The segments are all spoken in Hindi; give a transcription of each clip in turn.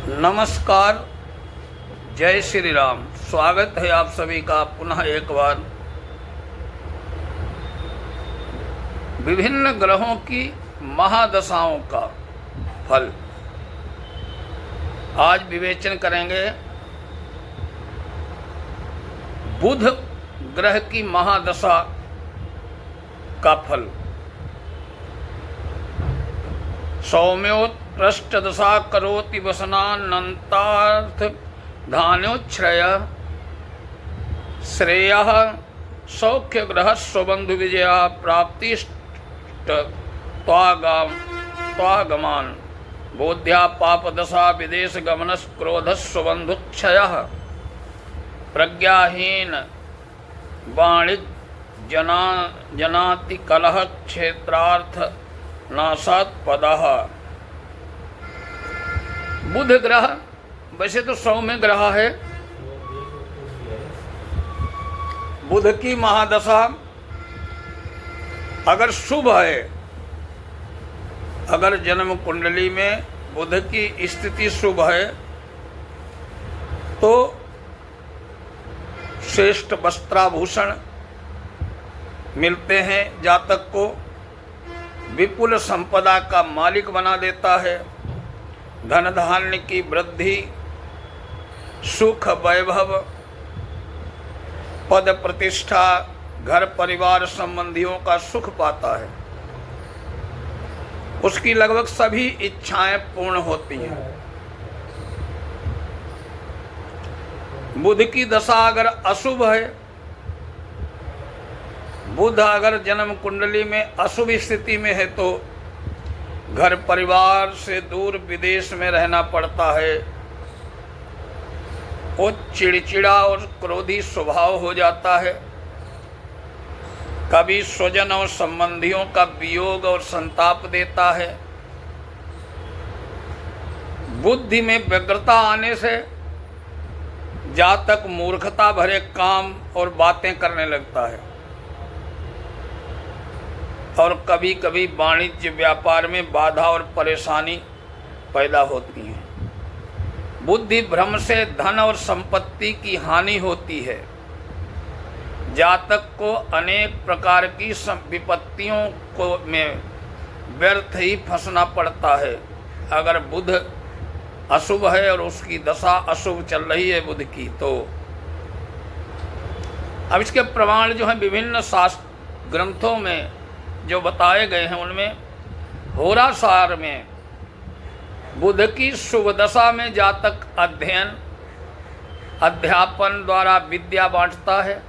नमस्कार, जय श्री राम। स्वागत है आप सभी का पुनः एक बार विभिन्न ग्रहों की महादशाओं का फल। आज विवेचन करेंगे बुध ग्रह की महादशा का फल। सौम्योत्कृष्ट दशा करोति वसनानंतार्थ धान्योच्छ्रय श्रेयः सौख्य ग्रह स्वबंधु विजया प्राप्तिष्ट त्वागमान बोध्या पाप दशा विदेश गमनस क्रोध स्वबंधु क्षयः प्रज्ञाहीन वाणिज्य जनाति कलह क्षेत्रार्थ नासात पदः। बुध ग्रह वैसे तो सौम्य ग्रह है। बुध की महादशा अगर शुभ है, अगर जन्म कुंडली में बुध की स्थिति शुभ है तो श्रेष्ठ वस्त्राभूषण मिलते हैं, जातक को विपुल संपदा का मालिक बना देता है, धन धान्य की वृद्धि, सुख वैभव, पद प्रतिष्ठा, घर परिवार संबंधियों का सुख पाता है। उसकी लगभग सभी इच्छाएं पूर्ण होती हैं। बुध की दशा अगर अशुभ है, बुध अगर जन्म कुंडली में अशुभ स्थिति में है तो घर परिवार से दूर विदेश में रहना पड़ता है। वो चिड़चिड़ा और क्रोधी स्वभाव हो जाता है। कभी स्वजन और संबंधियों का वियोग और संताप देता है। बुद्धि में व्यग्रता आने से जातक मूर्खता भरे काम और बातें करने लगता है और कभी कभी वाणिज्य व्यापार में बाधा और परेशानी पैदा होती है। बुद्धि भ्रम से धन और संपत्ति की हानि होती है। जातक को अनेक प्रकार की विपत्तियों को में व्यर्थ ही फंसना पड़ता है। अगर बुध अशुभ है और उसकी दशा अशुभ चल रही है बुध की, तो अब इसके प्रमाण जो हैं विभिन्न शास्त्र ग्रंथों में जो बताए गए हैं, उनमें होरासार में बुध की शुभ दशा में जातक अध्ययन अध्यापन द्वारा विद्या बांटता है।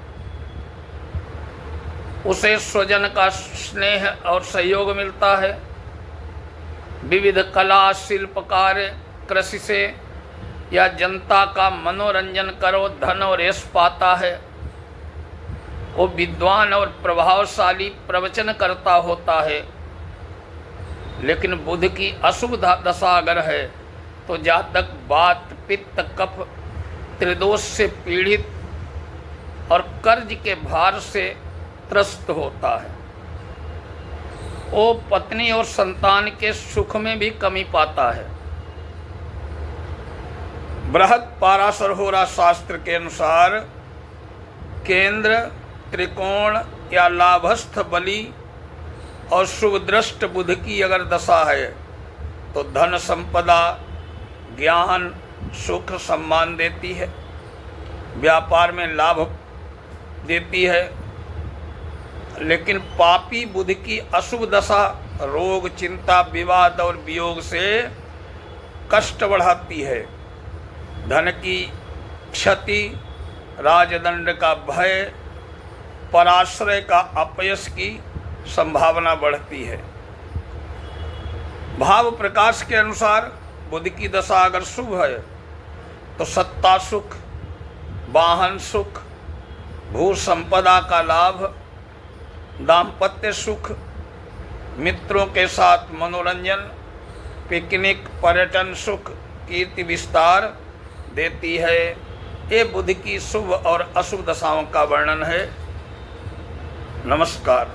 उसे स्वजन का स्नेह और सहयोग मिलता है। विविध कला, शिल्प कार्य, कृषि से या जनता का मनोरंजन करो धन और यश पाता है। वो विद्वान और प्रभावशाली प्रवचन करता होता है। लेकिन बुध की अशुभ दशा अगर है तो जातक वात, पित्त, कफ, त्रिदोष से पीड़ित और कर्ज के भार से त्रस्त होता है। वो पत्नी और संतान के सुख में भी कमी पाता है। बृहद पाराशर होरा शास्त्र के अनुसार केंद्र, त्रिकोण या लाभस्थ बलि और शुभ दृष्ट बुध की अगर दशा है तो धन संपदा, ज्ञान, सुख, सम्मान देती है, व्यापार में लाभ देती है। लेकिन पापी बुध की अशुभ दशा रोग, चिंता, विवाद और वियोग से कष्ट बढ़ाती है। धन की क्षति, राजदंड का भय, पराश्रय का अपयश की संभावना बढ़ती है। भाव प्रकाश के अनुसार बुध की दशा अगर शुभ है तो सत्ता सुख, वाहन सुख, भू संपदा का लाभ, दाम्पत्य सुख, मित्रों के साथ मनोरंजन, पिकनिक, पर्यटन सुख, कीर्ति विस्तार देती है। ये बुध की शुभ और अशुभ दशाओं का वर्णन है। नमस्कार।